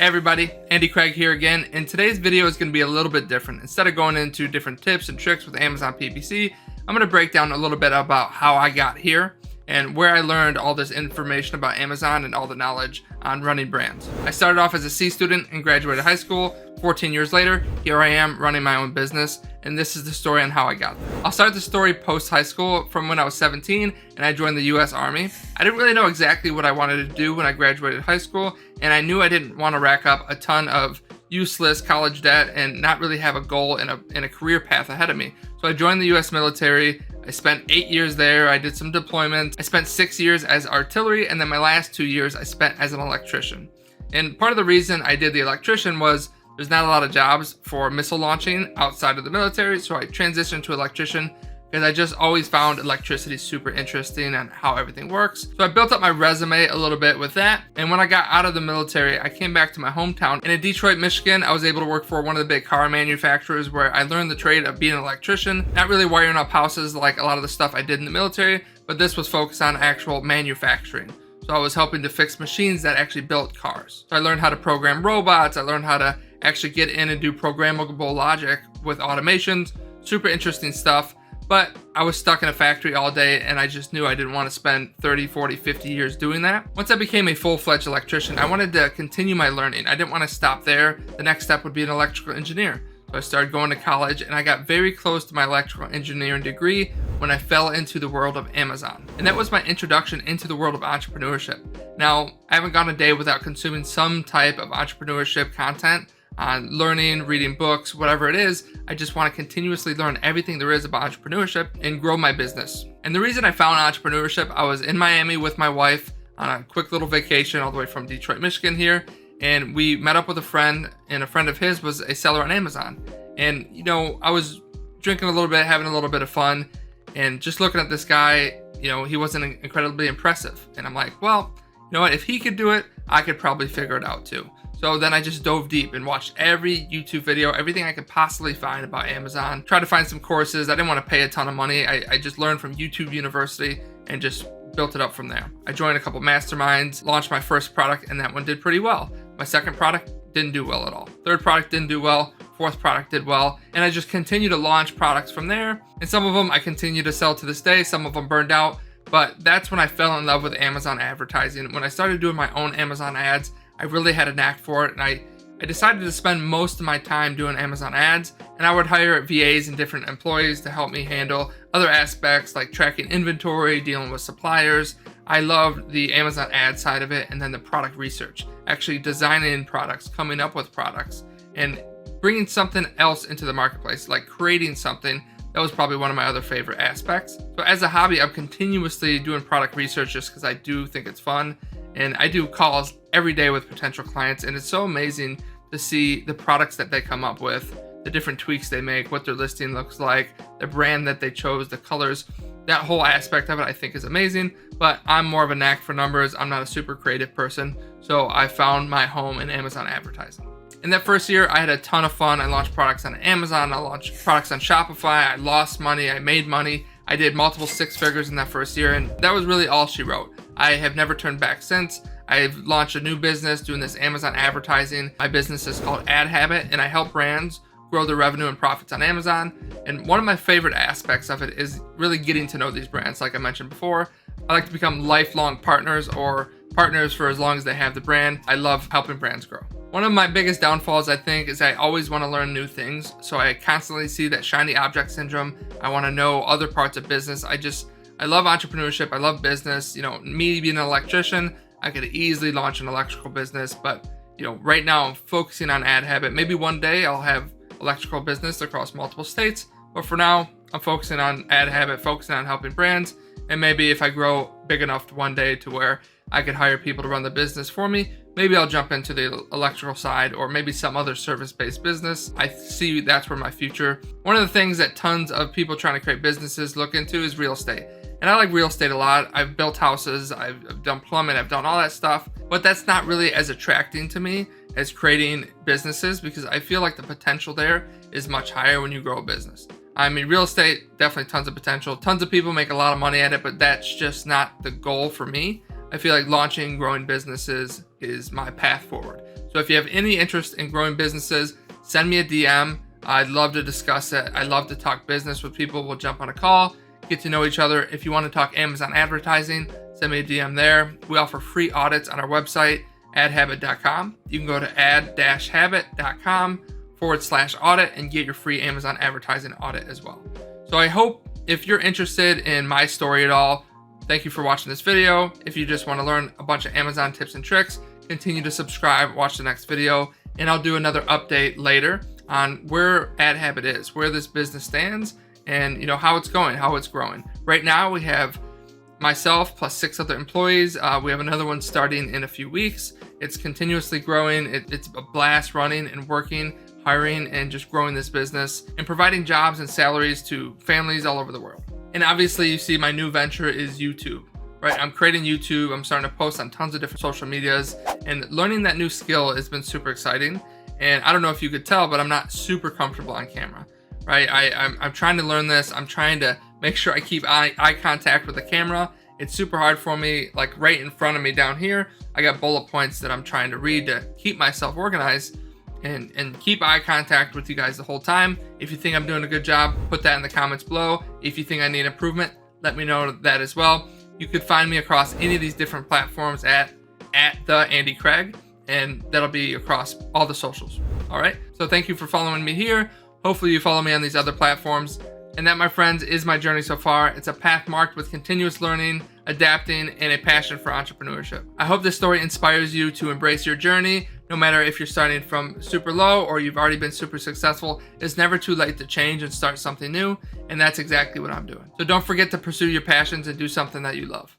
everybody, Andy Craig here again, and today's video is going to be a little bit different. Instead of going into different tips and tricks with Amazon PPC, I'm going to break down a little bit about how I got here and where I learned all this information about Amazon and all the knowledge on running brands. I started off as a C student and graduated high school. 14 years later, here I am running my own business, and this is the story on how I got there. I'll start the story post high school from when I was 17 and I joined the US Army. I didn't really know exactly what I wanted to do when I graduated high school, and I knew I didn't want to rack up a ton of useless college debt and not really have a goal in a career path ahead of me. So I joined the US military. I spent 8 years there. I did some deployments. I spent 6 years as artillery, and then my last 2 years I spent as an electrician. And part of the reason I did the electrician was there's not a lot of jobs for missile launching outside of the military, so I transitioned to electrician because I just always found electricity super interesting and how everything works. So I built up my resume a little bit with that, and when I got out of the military, I came back to my hometown. And in Detroit, Michigan, I was able to work for one of the big car manufacturers where I learned the trade of being an electrician, not really wiring up houses like a lot of the stuff I did in the military, but this was focused on actual manufacturing. So I was helping to fix machines that actually built cars. So I learned how to program robots. I learned how to actually get in and do programmable logic with automations. Super interesting stuff. But I was stuck in a factory all day, and I just knew I didn't want to spend 30, 40, 50 years doing that. Once I became a full-fledged electrician, I wanted to continue my learning. I didn't want to stop there. The next step would be an electrical engineer. So I started going to college, and I got very close to my electrical engineering degree when I fell into the world of Amazon. And that was my introduction into the world of entrepreneurship. Now, I haven't gone a day without consuming some type of entrepreneurship content on learning, reading books, whatever it is. I just want to continuously learn everything there is about entrepreneurship and grow my business. And the reason I found entrepreneurship, I was in Miami with my wife on a quick little vacation all the way from Detroit, Michigan here. And we met up with a friend, and a friend of his was a seller on Amazon. And, I was drinking a little bit, having a little bit of fun, and just looking at this guy, he wasn't incredibly impressive. And I'm like, well, you know what? If he could do it, I could probably figure it out too. So then I just dove deep and watched every YouTube video, everything I could possibly find about Amazon. Tried to find some courses. I didn't want to pay a ton of money. I just learned from YouTube University and just built it up from there. I joined a couple masterminds, launched my first product, and that one did pretty well. My second product didn't do well at all. Third product didn't do well. Fourth product did well. And I just continued to launch products from there. And some of them I continue to sell to this day. Some of them burned out. But that's when I fell in love with Amazon advertising. When I started doing my own Amazon ads, I really had a knack for it, and I decided to spend most of my time doing Amazon ads, and I would hire VAs and different employees to help me handle other aspects like tracking inventory, dealing with suppliers. I loved the Amazon ad side of it, and then the product research, actually designing products, coming up with products, and bringing something else into the marketplace, like creating something. That was probably one of my other favorite aspects. So as a hobby, I'm continuously doing product research just because I do think it's fun. And I do calls every day with potential clients, and it's so amazing to see the products that they come up with, the different tweaks they make, what their listing looks like, the brand that they chose, the colors. That whole aspect of it I think is amazing, but I'm more of a knack for numbers. I'm not a super creative person, so I found my home in Amazon advertising. In that first year, I had a ton of fun. I launched products on Amazon. I launched products on Shopify. I lost money. I made money. I did multiple six figures in that first year, and that was really all she wrote. I have never turned back since. I've launched a new business doing this Amazon advertising. My business is called Ad Habit, and I help brands grow their revenue and profits on Amazon. And one of my favorite aspects of it is really getting to know these brands. Like I mentioned before, I like to become lifelong partners or partners for as long as they have the brand. I love helping brands grow. One of my biggest downfalls, I think, is I always want to learn new things. So I constantly see that shiny object syndrome. I want to know other parts of business. I love entrepreneurship. I love business. Me being an electrician, I could easily launch an electrical business. But, right now I'm focusing on Ad Habit. Maybe one day I'll have electrical business across multiple states. But for now, I'm focusing on Ad Habit, focusing on helping brands. And maybe if I grow big enough one day to where I could hire people to run the business for me, maybe I'll jump into the electrical side or maybe some other service-based business. I see that's where my future. One of the things that tons of people trying to create businesses look into is real estate. And I like real estate a lot. I've built houses, I've done plumbing, I've done all that stuff, but that's not really as attracting to me as creating businesses because I feel like the potential there is much higher when you grow a business. I mean, real estate, definitely tons of potential. Tons of people make a lot of money at it, but that's just not the goal for me. I feel like launching, growing businesses is my path forward. So if you have any interest in growing businesses, send me a DM. I'd love to discuss it. I love to talk business with people. We'll jump on a call, get to know each other. If you want to talk Amazon advertising, send me a DM there. We offer free audits on our website, adhabit.com. You can go to ad-habit.com/audit and get your free Amazon advertising audit as well. So I hope if you're interested in my story at all, thank you for watching this video. If you just want to learn a bunch of Amazon tips and tricks, continue to subscribe, watch the next video, and I'll do another update later on where AdHabit is, where this business stands, and how it's going, how it's growing. Right now we have myself plus 6 other employees. We have another one starting in a few weeks. It's continuously growing. It's a blast running and working, hiring, and just growing this business and providing jobs and salaries to families all over the world. And obviously you see my new venture is YouTube, right? I'm creating YouTube. I'm starting to post on tons of different social medias, and learning that new skill has been super exciting. And I don't know if you could tell, but I'm not super comfortable on camera, right? I'm trying to learn this. I'm trying to make sure I keep eye contact with the camera. It's super hard for me. Like right in front of me down here, I got bullet points that I'm trying to read to keep myself organized and keep eye contact with you guys the whole time. If you think I'm doing a good job, put that in the comments below. If you think I need improvement, let me know that as well. You could find me across any of these different platforms at the Andy Craig, and that'll be across all the socials. All right, so thank you for following me here. Hopefully you follow me on these other platforms. And that, my friends, is my journey so far. It's a path marked with continuous learning, adapting, and a passion for entrepreneurship. I hope this story inspires you to embrace your journey. No matter if you're starting from super low or you've already been super successful, it's never too late to change and start something new. And that's exactly what I'm doing. So don't forget to pursue your passions and do something that you love.